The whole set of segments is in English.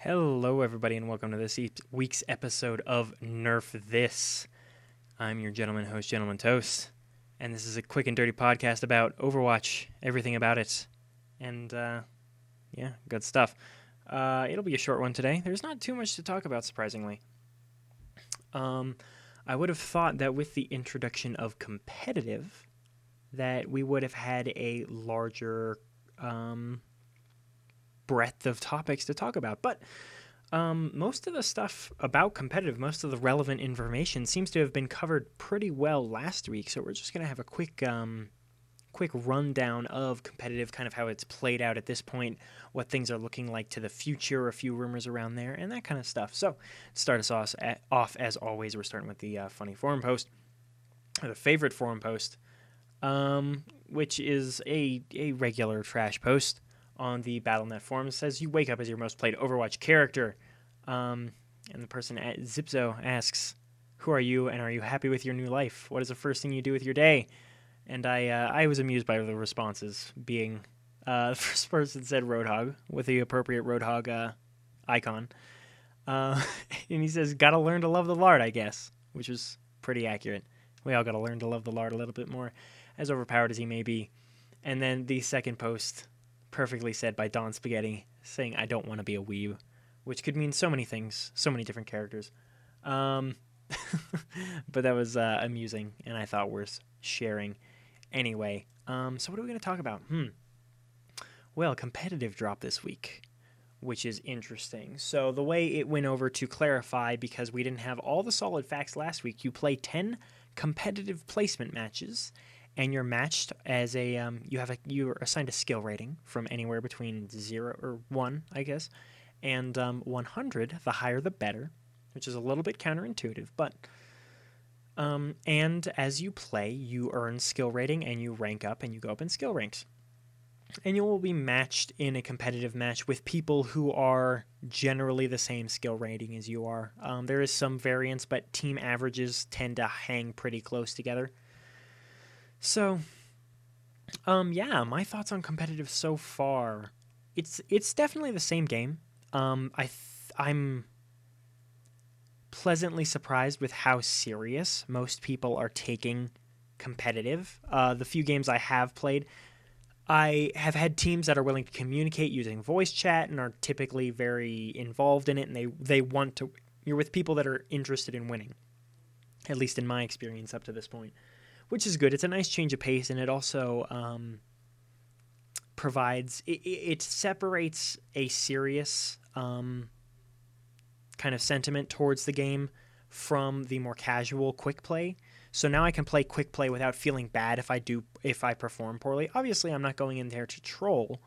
Hello, everybody, and welcome to this week's episode of NERF This. I'm your gentleman host, Gentleman Toast, and this is a quick and dirty podcast about Overwatch, everything about it, and good stuff. It'll be a short one today. There's not too much to talk about, surprisingly. I would have thought that with the introduction of competitive, that we would have had a larger breadth of topics to talk about, but most of the stuff about competitive, most of the relevant information seems to have been covered pretty well last week, so we're just going to have a quick rundown of competitive, kind of how it's played out at this point, what things are looking like to the future, a few rumors around there, and that kind of stuff. So, to start us off as always, we're starting with the funny forum post, or the favorite forum post, which is a regular trash post on the Battle.net forum. It says, you wake up as your most played Overwatch character. And the person at Zipzo asks, who are you and are you happy with your new life? What is the first thing you do with your day? And I was amused by the responses, being the first person said Roadhog with the appropriate Roadhog icon. And he says, gotta learn to love the lard, I guess, which was pretty accurate. We all gotta learn to love the lard a little bit more, as overpowered as he may be. And then the second post, perfectly said by Don Spaghetti, saying, I don't want to be a weeb, which could mean so many things, so many different characters. But that was amusing, and I thought worth sharing. Anyway, so what are we going to talk about? Well, competitive drop this week, which is interesting. So the way it went over, to clarify, because we didn't have all the solid facts last week, you play 10 competitive placement matches, and you're matched as a you're assigned a skill rating from anywhere between 0 or 1, I guess, and 100. The higher, the better, which is a little bit counterintuitive, but and as you play, you earn skill rating and you rank up and you go up in skill ranks, and you will be matched in a competitive match with people who are generally the same skill rating as you are. There is some variance, but team averages tend to hang pretty close together. So, my thoughts on competitive so far, it's definitely the same game. I'm pleasantly surprised with how serious most people are taking competitive. The few games I have played, I have had teams that are willing to communicate using voice chat and are typically very involved in it, and they want to. You're with people that are interested in winning, at least in my experience up to this point, which is good. It's a nice change of pace, and it also provides, it separates a serious kind of sentiment towards the game from the more casual quick play. So now I can play quick play without feeling bad if I perform poorly. Obviously, I'm not going in there to troll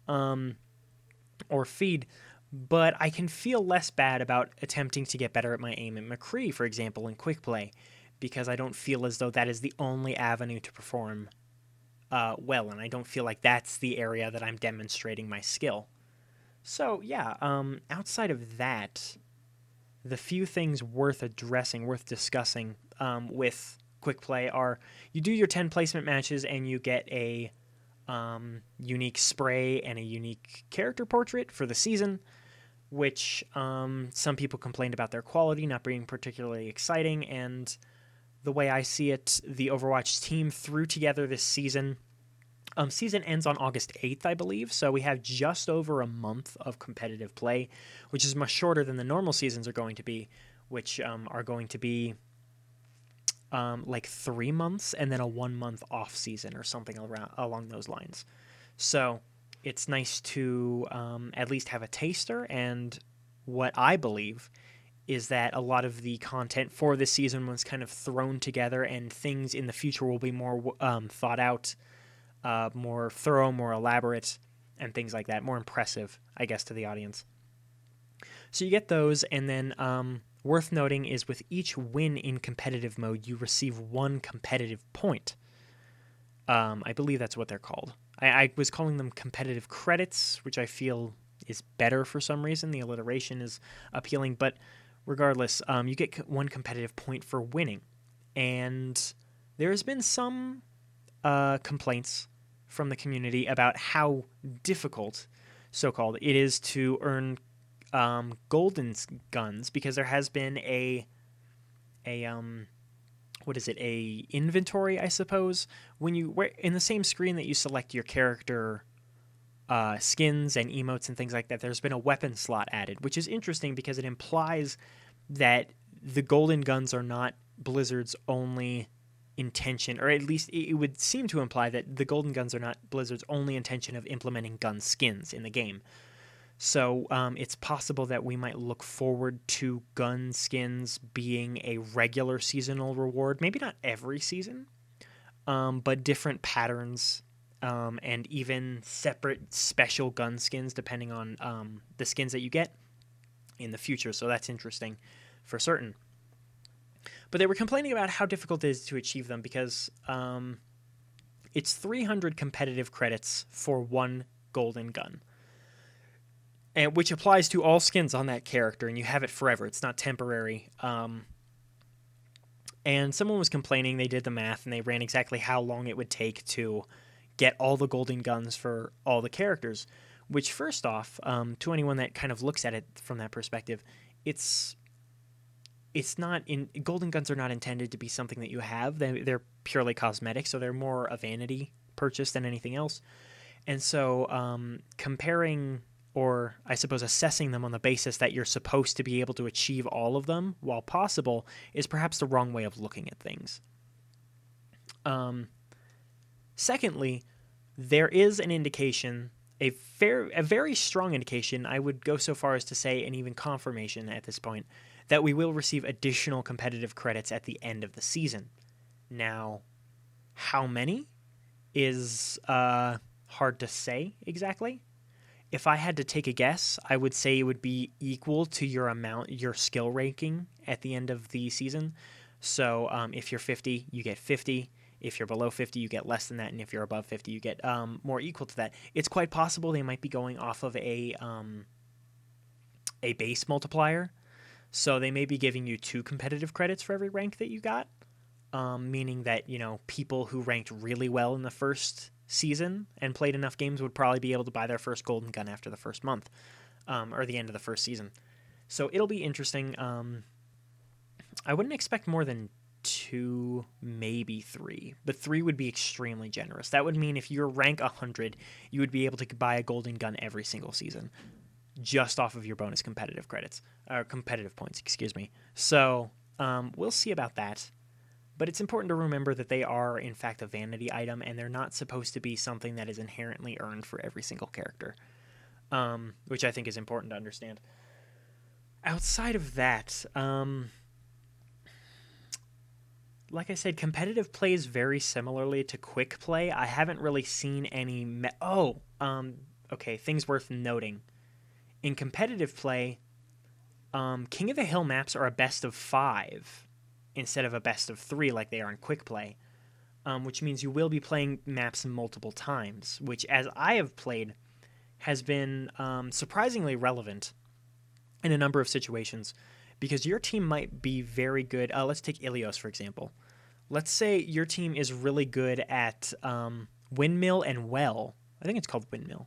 or feed, but I can feel less bad about attempting to get better at my aim at McCree, for example, in quick play, because I don't feel as though that is the only avenue to perform well, and I don't feel like that's the area that I'm demonstrating my skill. So, outside of that, the few things worth addressing, worth discussing with quick play are, you do your 10 placement matches and you get a unique spray and a unique character portrait for the season, which some people complained about their quality not being particularly exciting, and the way I see it, the Overwatch team threw together this season. Season ends on August 8th, I believe, so we have just over a month of competitive play, which is much shorter than the normal seasons are going to be, which are going to be like 3 months and then a 1 month off season or something along those lines. So it's nice to at least have a taster, and what I believe is that a lot of the content for this season was kind of thrown together, and things in the future will be more thought out, more thorough, more elaborate, and things like that, more impressive, I guess, to the audience. So you get those, and then worth noting is with each win in competitive mode, you receive 1 competitive point. I believe that's what they're called. I was calling them competitive credits, which I feel is better for some reason. The alliteration is appealing, but regardless, you get 1 competitive point for winning. And there has been some complaints from the community about how difficult, so-called, it is to earn golden guns, because there has been a inventory, I suppose, when in the same screen that you select your character skins and emotes and things like that, there's been a weapon slot added, which is interesting because it implies that the golden guns are not Blizzard's only intention, or at least it would seem to imply that the golden guns are not Blizzard's only intention of implementing gun skins in the game. So it's possible that we might look forward to gun skins being a regular seasonal reward. Maybe not every season, but different patterns, and even separate special gun skins depending on the skins that you get in the future. So that's interesting for certain. But they were complaining about how difficult it is to achieve them because it's 300 competitive credits for one golden gun, and which applies to all skins on that character, and you have it forever. It's not temporary. And someone was complaining, they did the math, and they ran exactly how long it would take to get all the golden guns for all the characters, which first off, to anyone that kind of looks at it from that perspective, it's not golden guns are not intended to be something that you have. They're purely cosmetic, so they're more a vanity purchase than anything else. And so comparing, or I suppose assessing them on the basis that you're supposed to be able to achieve all of them while possible is perhaps the wrong way of looking at things. Secondly, there is an indication, a very strong indication, I would go so far as to say, and even confirmation at this point, that we will receive additional competitive credits at the end of the season. Now, how many is hard to say exactly. If I had to take a guess, I would say it would be equal to your skill ranking at the end of the season. So if you're 50, you get 50. If you're below 50, you get less than that. And if you're above 50, you get more equal to that. It's quite possible they might be going off of a base multiplier. So they may be giving you 2 competitive credits for every rank that you got, meaning that, people who ranked really well in the first season and played enough games would probably be able to buy their first golden gun after the first month, or the end of the first season. So it'll be interesting. I wouldn't expect more than 2, maybe 3, but 3 would be extremely generous. That would mean if you're rank 100, you would be able to buy a golden gun every single season, just off of your bonus competitive credits, or competitive points, excuse me. So we'll see about that. But it's important to remember that they are, in fact, a vanity item, and they're not supposed to be something that is inherently earned for every single character, which I think is important to understand. Outside of that, like I said, competitive plays very similarly to quick play. I haven't really seen any... okay, things worth noting. In competitive play, King of the Hill maps are a best of 5 instead of a best of 3 like they are in quick play, which means you will be playing maps multiple times, which, as I have played, has been surprisingly relevant in a number of situations, because your team might be very good. Let's take Ilios, for example. Let's say your team is really good at Windmill and Well. I think it's called Windmill.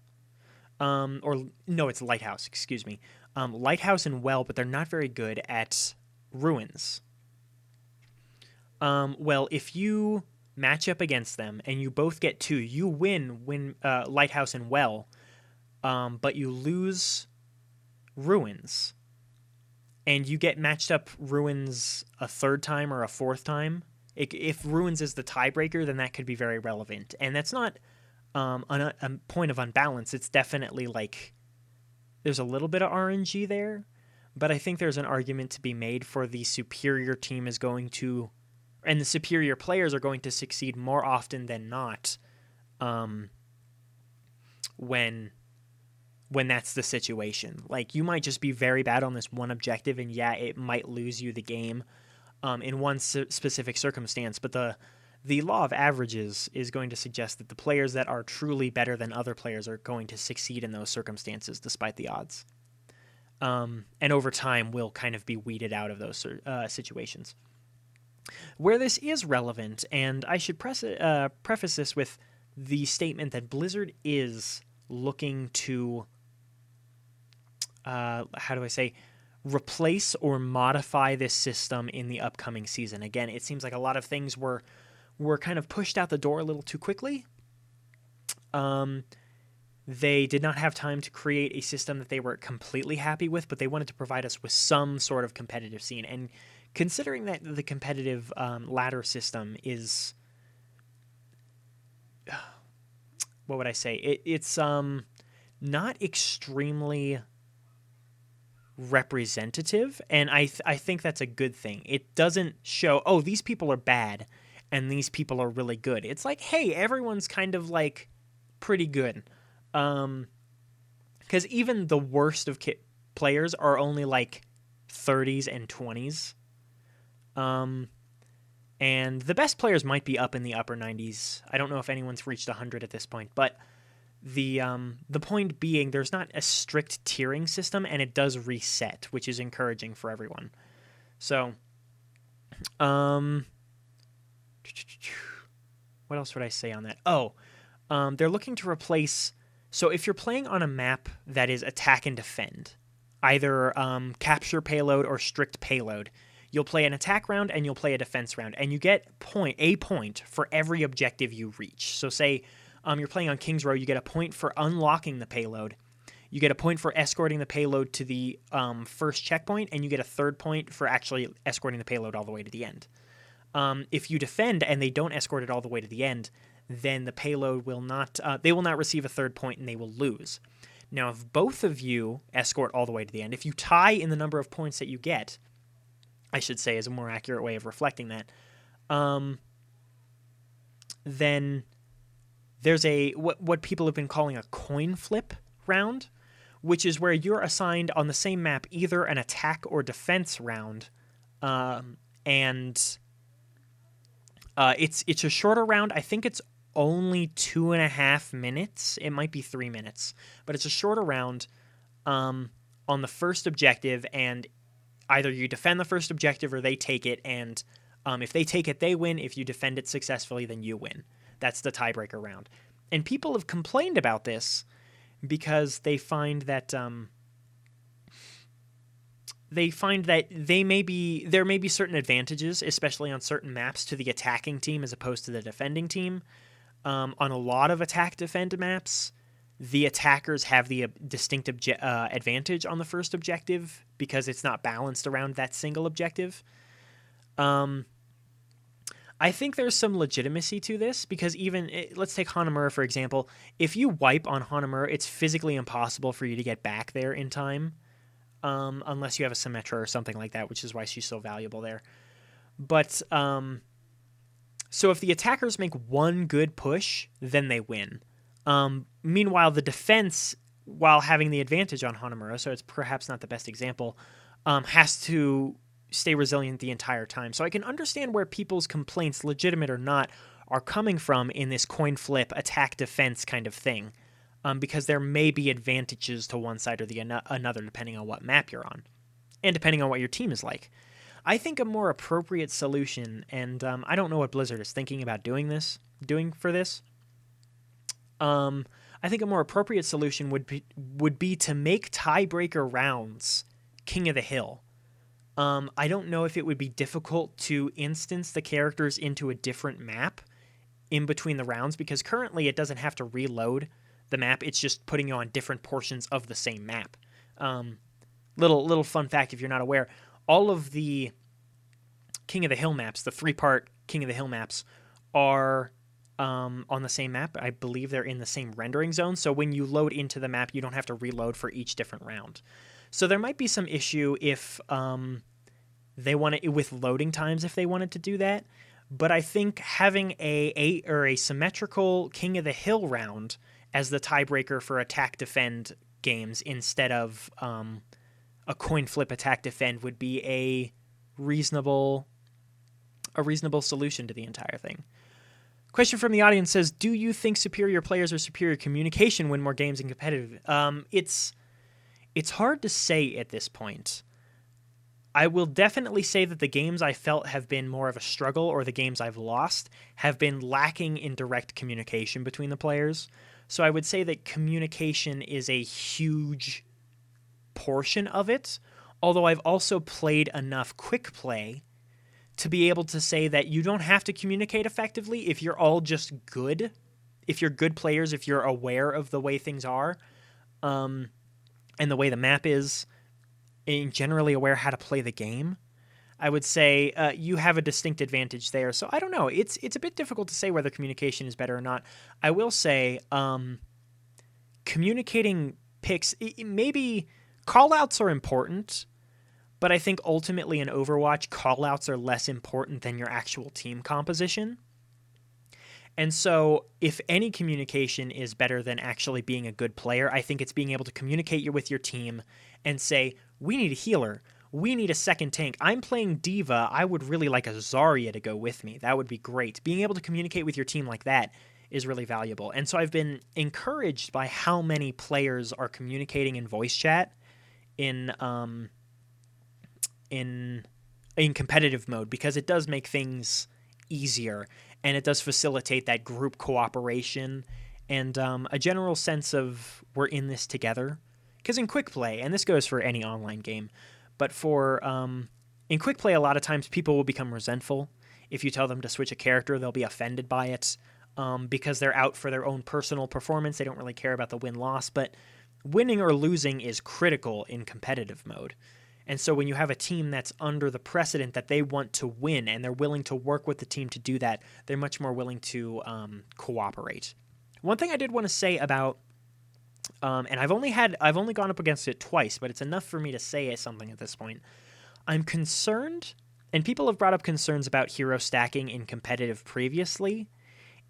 Or no, it's Lighthouse, excuse me. Lighthouse and Well, but they're not very good at Ruins. Well, if you match up against them and you both get 2, you win Lighthouse and Well, but you lose Ruins. And you get matched up Ruins a 3rd time or a 4th time. If Ruins is the tiebreaker, then that could be very relevant. And that's not a point of unbalance. It's definitely like there's a little bit of RNG there, but I think there's an argument to be made for the superior team is going to, and the superior players are going to succeed more often than not when that's the situation. Like, you might just be very bad on this one objective, and yeah, it might lose you the game in one specific circumstance, but the law of averages is going to suggest that the players that are truly better than other players are going to succeed in those circumstances despite the odds. And over time will kind of be weeded out of those situations. Where this is relevant, and I should preface this with the statement that Blizzard is looking to how do I say, replace or modify this system in the upcoming season. Again, it seems like a lot of things were kind of pushed out the door a little too quickly. They did not have time to create a system that they were completely happy with, but they wanted to provide us with some sort of competitive scene. And considering that the competitive ladder system is, what would I say? It's not extremely representative, and I think that's a good thing. It doesn't show, oh, these people are bad and these people are really good. It's like, hey, everyone's kind of like pretty good. Because even the worst of players are only like 30s and 20s. And the best players might be up in the upper 90s. I don't know if anyone's reached 100 at this point, but the point being, there's not a strict tiering system, and it does reset, which is encouraging for everyone. So, what else would I say on that? Oh, they're looking to replace. So if you're playing on a map that is attack and defend, either capture payload or strict payload, you'll play an attack round and you'll play a defense round, and you get a point for every objective you reach. So say you're playing on King's Row, you get a point for unlocking the payload, you get a point for escorting the payload to the first checkpoint, and you get a third point for actually escorting the payload all the way to the end. If you defend and they don't escort it all the way to the end, then the payload will not, they will not receive a third point and they will lose. Now, if both of you escort all the way to the end, if you tie in the number of points that you get, I should say is a more accurate way of reflecting that, then there's what people have been calling a coin flip round, which is where you're assigned on the same map either an attack or defense round, and it's a shorter round. I think it's only 2.5 minutes. It might be 3 minutes, but it's a shorter round on the first objective, and either you defend the first objective or they take it, and if they take it, they win. If you defend it successfully, then you win. That's the tiebreaker round. And people have complained about this because they find that there may be certain advantages, especially on certain maps, to the attacking team as opposed to the defending team. On a lot of attack-defend maps, the attackers have the distinct advantage on the first objective because it's not balanced around that single objective. I think there's some legitimacy to this because let's take Hanamura, for example. If you wipe on Hanamura, it's physically impossible for you to get back there in time. Unless you have a Symmetra or something like that, which is why she's so valuable there. But, so if the attackers make one good push, then they win. Meanwhile, the defense, while having the advantage on Hanamura, so it's perhaps not the best example, has to stay resilient the entire time. So I can understand where people's complaints, legitimate or not, are coming from in this coin flip attack-defense kind of thing. Because there may be advantages to one side or another depending on what map you're on, and depending on what your team is like. I think a more appropriate solution, and I don't know what Blizzard is thinking about doing for this. I think a more appropriate solution would be to make tiebreaker rounds King of the Hill. I don't know if it would be difficult to instance the characters into a different map in between the rounds, because currently it doesn't have to reload the map. It's just putting you on different portions of the same map. Little fun fact if you're not aware, all of the King of the Hill maps, the 3-part King of the Hill maps, are on the same map. I believe they're in the same rendering zone, so when you load into the map, you don't have to reload for each different round. So there might be some issue if they want to, with loading times, if they wanted to do that. But I think having a symmetrical King of the Hill round as the tiebreaker for attack-defend games instead of a coin flip attack-defend would be a reasonable solution to the entire thing. Question from the audience says, do you think superior players or superior communication win more games in competitive? It's hard to say at this point. I will definitely say that the games I felt have been more of a struggle, or the games I've lost, have been lacking in direct communication between the players. So I would say that communication is a huge portion of it, although I've also played enough quick play to be able to say that you don't have to communicate effectively if you're all just good. If you're good players, if you're aware of the way things are, and the way the map is, and generally aware how to play the game, I would say you have a distinct advantage there. So I don't know. It's a bit difficult to say whether communication is better or not. I will say communicating picks, maybe callouts are important, but I think ultimately in Overwatch, callouts are less important than your actual team composition. And so if any communication is better than actually being a good player, I think it's being able to communicate with your team and say, we need a healer. We need a second tank. I'm playing Diva. I would really like a Zarya to go with me. That would be great. Being able to communicate with your team like that is really valuable. And so I've been encouraged by how many players are communicating in voice chat in competitive mode, because it does make things easier. And it does facilitate that group cooperation and a general sense of we're in this together. Because in quick play, and this goes for any online game, but in quick play, a lot of times people will become resentful. If you tell them to switch a character, they'll be offended by it because they're out for their own personal performance. They don't really care about the win-loss, but winning or losing is critical in competitive mode. And so when you have a team that's under the precedent that they want to win and they're willing to work with the team to do that, they're much more willing to cooperate. One thing I did want to say about, and I've only gone up against it twice, but it's enough for me to say something at this point. I'm concerned, and people have brought up concerns about hero stacking in competitive previously.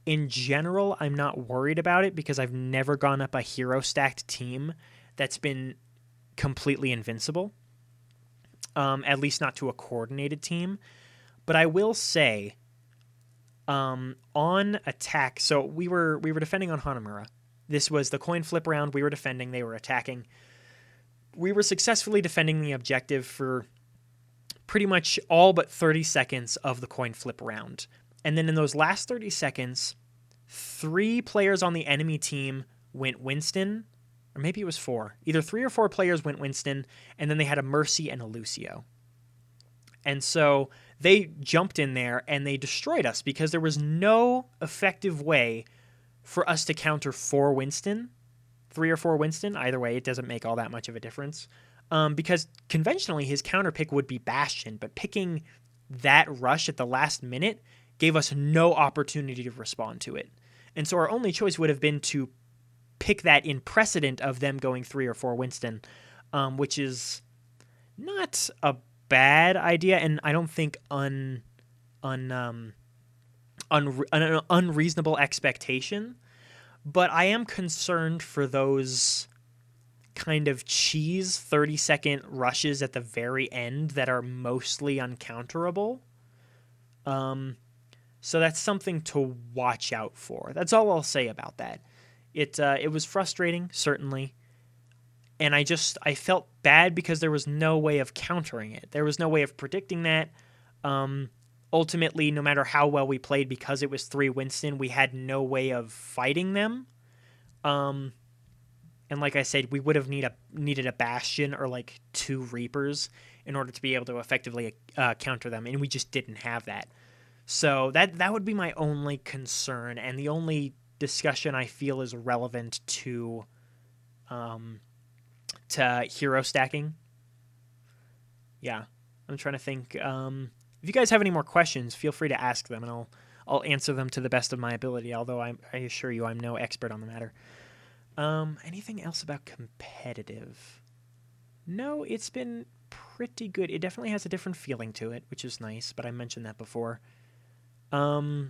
In general, I'm not worried about it because I've never gone up a hero stacked team that's been completely invincible. At least not to a coordinated team. But I will say, on attack, so we were defending on Hanamura. This was the coin flip round. We were defending. They were attacking. We were successfully defending the objective for pretty much all but 30 seconds of the coin flip round. And then in those last 30 seconds, 3 players on the enemy team went Winston, or maybe it was 4. Either 3 or 4 players went Winston, and then they had a Mercy and a Lucio. And so they jumped in there and they destroyed us because there was no effective way for us to counter 4 Winston, 3 or 4 Winston. Either way, it doesn't make all that much of a difference. Because conventionally his counter pick would be Bastion, but picking that rush at the last minute gave us no opportunity to respond to it. And so our only choice would have been to pick that in precedent of them going 3 or 4 Winston, which is not a bad idea, and I don't think an unreasonable expectation. But I am concerned for those kind of cheese 30-second rushes at the very end that are mostly uncounterable. So that's something to watch out for. That's all I'll say about that. It was frustrating, certainly, and I felt bad because there was no way of countering it. There was no way of predicting that. Ultimately, no matter how well we played, because it was 3 Winston, we had no way of fighting them. And like I said, we would have needed a Bastion or like 2 Reapers in order to be able to effectively counter them, and we just didn't have that. So that would be my only concern, and the only discussion I feel is relevant to hero stacking. Yeah, I'm trying to think. If you guys have any more questions, feel free to ask them, and I'll answer them to the best of my ability. Although I assure you, I'm no expert on the matter. Anything else about competitive? No, it's been pretty good. It definitely has a different feeling to it, which is nice. But I mentioned that before. I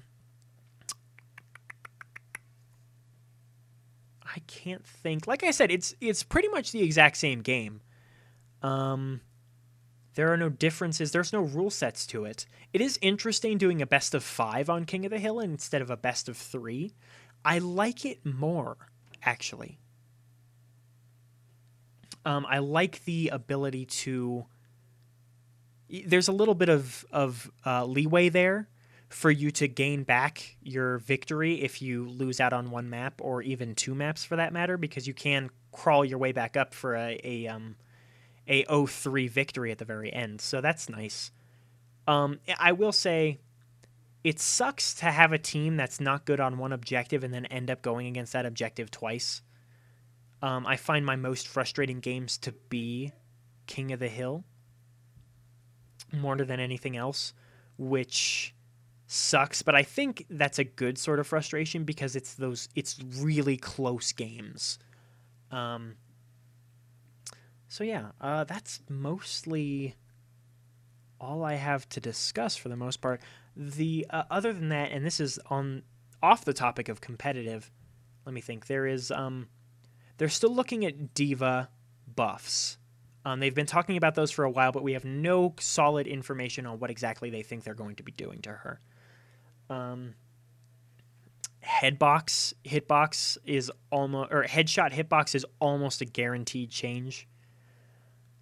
can't think. Like I said, it's pretty much the exact same game. There are no differences. There's no rule sets to it. It is interesting doing a best of 5 on King of the Hill instead of a best of 3. I like it more, actually. I like the ability to... There's a little bit of leeway there for you to gain back your victory if you lose out on 1 map, or even 2 maps for that matter, because you can crawl your way back up for a a 0-3 victory at the very end. So that's nice. I will say it sucks to have a team that's not good on one objective and then end up going against that objective twice. I find my most frustrating games to be King of the Hill more than anything else, which sucks. But I think that's a good sort of frustration because it's really close games. So yeah, that's mostly all I have to discuss for the most part. The other than that, and this is off the topic of competitive, let me think. They're still looking at diva buffs. They've been talking about those for a while, but we have no solid information on what exactly they think they're going to be doing to her. Headshot hitbox is almost a guaranteed change.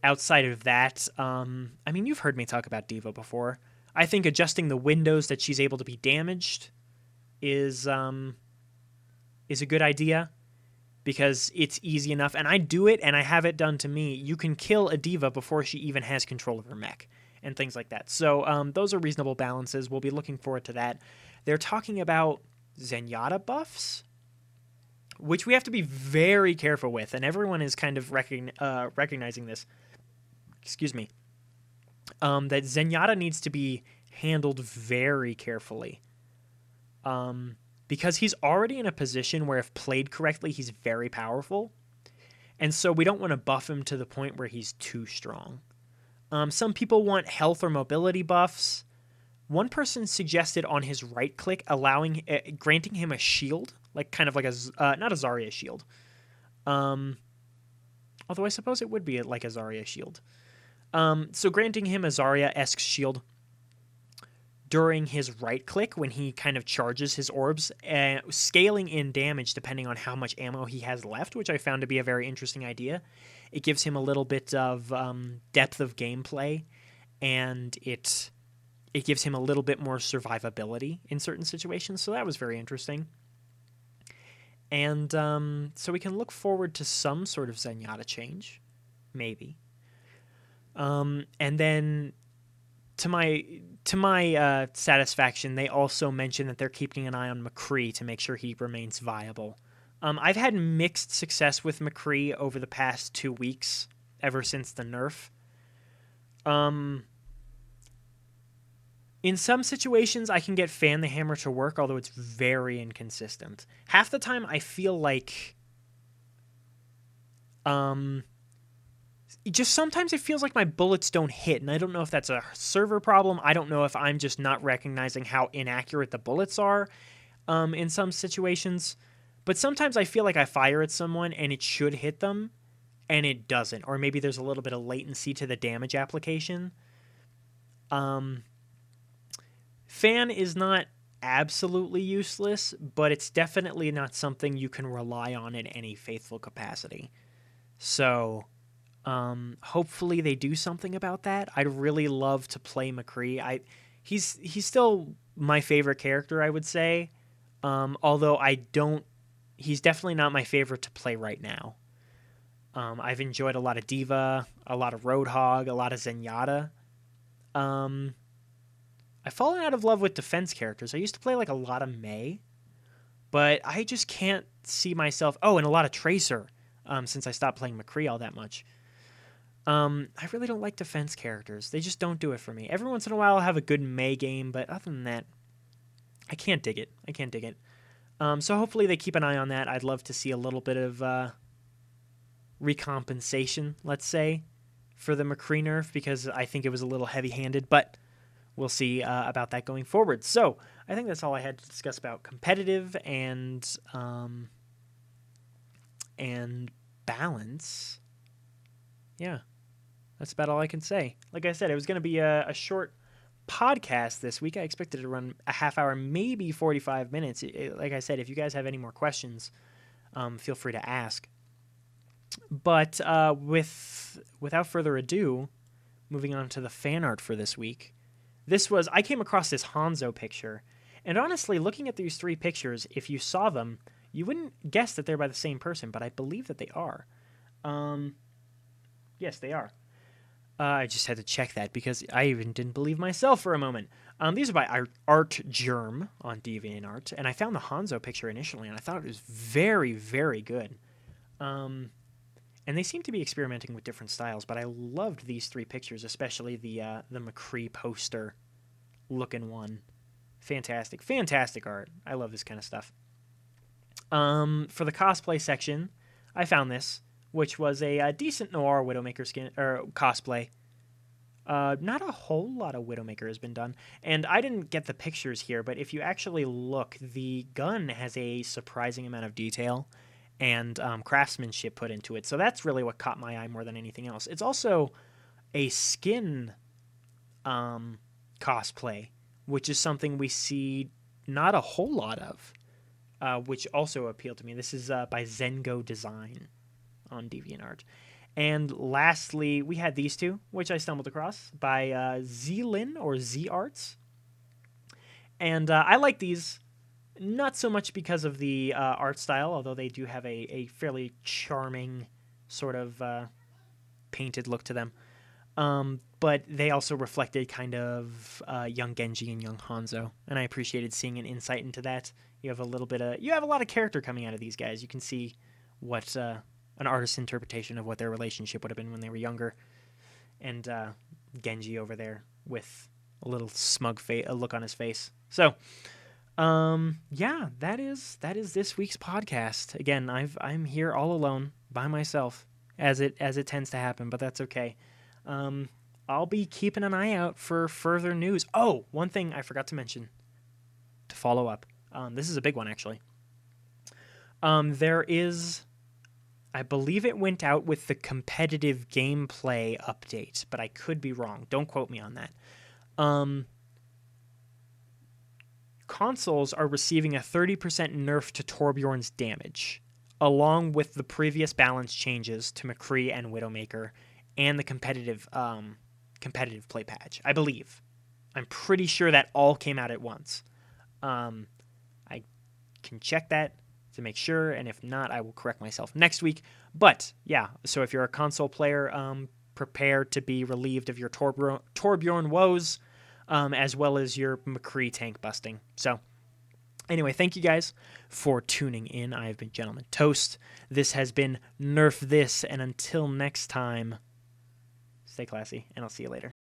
Outside of that, I mean, you've heard me talk about diva before. I think adjusting the windows that she's able to be damaged is a good idea because it's easy enough, and I do it, and I have it done to me. You can kill a diva before she even has control of her mech and things like that. So those are reasonable balances. We'll be looking forward to that. They're talking about Zenyatta buffs, which we have to be very careful with, and everyone is kind of recognizing this. Excuse me. That Zenyatta needs to be handled very carefully. Because he's already in a position where if played correctly, he's very powerful. And so we don't want to buff him to the point where he's too strong. Some people want health or mobility buffs. One person suggested on his right click granting him a shield, like kind of like not a Zarya shield. Although I suppose it would be like a Zarya shield. So granting him a Zarya-esque shield during his right click when he kind of charges his orbs, scaling in damage depending on how much ammo he has left, which I found to be a very interesting idea. It gives him a little bit of depth of gameplay, and it gives him a little bit more survivability in certain situations, so that was very interesting. And so we can look forward to some sort of Zenyatta change, maybe. And then to my satisfaction, they also mentioned that they're keeping an eye on McCree to make sure he remains viable. I've had mixed success with McCree over the past 2 weeks, ever since the nerf. In some situations, I can get Fan the Hammer to work, although it's very inconsistent. Half the time, I feel like just sometimes it feels like my bullets don't hit, and I don't know if that's a server problem. I don't know if I'm just not recognizing how inaccurate the bullets are in some situations. But sometimes I feel like I fire at someone and it should hit them, and it doesn't. Or maybe there's a little bit of latency to the damage application. Fan is not absolutely useless, but it's definitely not something you can rely on in any faithful capacity. So hopefully they do something about that. I'd really love to play McCree. He's still my favorite character, I would say. Although he's definitely not my favorite to play right now. I've enjoyed a lot of Diva, a lot of Roadhog, a lot of Zenyatta. I've fallen out of love with defense characters. I used to play like a lot of Mei, but I just can't see myself. Oh, and a lot of Tracer, since I stopped playing McCree all that much. I really don't like defense characters. They just don't do it for me. Every once in a while I'll have a good Mei game, but other than that, I can't dig it. So hopefully they keep an eye on that. I'd love to see a little bit of recompensation, let's say, for the McCree nerf, because I think it was a little heavy-handed, but we'll see about that going forward. So I think that's all I had to discuss about competitive and balance. Yeah, that's about all I can say. Like I said, it was going to be a short podcast this week. I expected it to run a half hour, maybe 45 minutes. Like I said, if you guys have any more questions, feel free to ask. But without further ado, moving on to the fan art for this week. I came across this Hanzo picture, and honestly, looking at these three pictures, if you saw them, you wouldn't guess that they're by the same person, but I believe that they are. Yes, they are. I just had to check that because I even didn't believe myself for a moment. These are by Art Germ on DeviantArt, and I found the Hanzo picture initially, and I thought it was very, very good. And they seem to be experimenting with different styles, but I loved these 3 pictures, especially the McCree poster looking one. Fantastic, fantastic art. I love this kind of stuff. For the cosplay section, I found this, which was a decent Noir Widowmaker skin or cosplay. Not a whole lot of Widowmaker has been done, and I didn't get the pictures here, but if you actually look, the gun has a surprising amount of detail and craftsmanship put into it, so that's really what caught my eye more than anything else. It's also a skin cosplay, which is something we see not a whole lot of, which also appealed to me. This is by Zengo Design on DeviantArt. And lastly, we had these 2, which I stumbled across, by Zlin or Z Arts. And I like these, not so much because of the art style, although they do have a fairly charming sort of painted look to them. But they also reflected kind of young Genji and young Hanzo, and I appreciated seeing an insight into that. You have a lot of character coming out of these guys. You can see what an artist's interpretation of what their relationship would have been when they were younger, and Genji over there with a little smug look on his face. So, yeah, that is this week's podcast. Again, I'm here all alone by myself, as it tends to happen, but that's okay. I'll be keeping an eye out for further news. Oh, one thing I forgot to mention to follow up. This is a big one, actually. There is, I believe it went out with the competitive gameplay update, but I could be wrong. Don't quote me on that. Consoles are receiving a 30% nerf to Torbjorn's damage, along with the previous balance changes to McCree and Widowmaker, and the competitive play patch, I believe. I'm pretty sure that all came out at once. I can check that to make sure, and if not, I will correct myself next week. But, yeah, so if you're a console player, prepare to be relieved of your Torbjorn woes, as well as your McCree tank busting. So, anyway, thank you guys for tuning in. I have been Gentleman Toast. This has been Nerf This, and until next time, stay classy, and I'll see you later.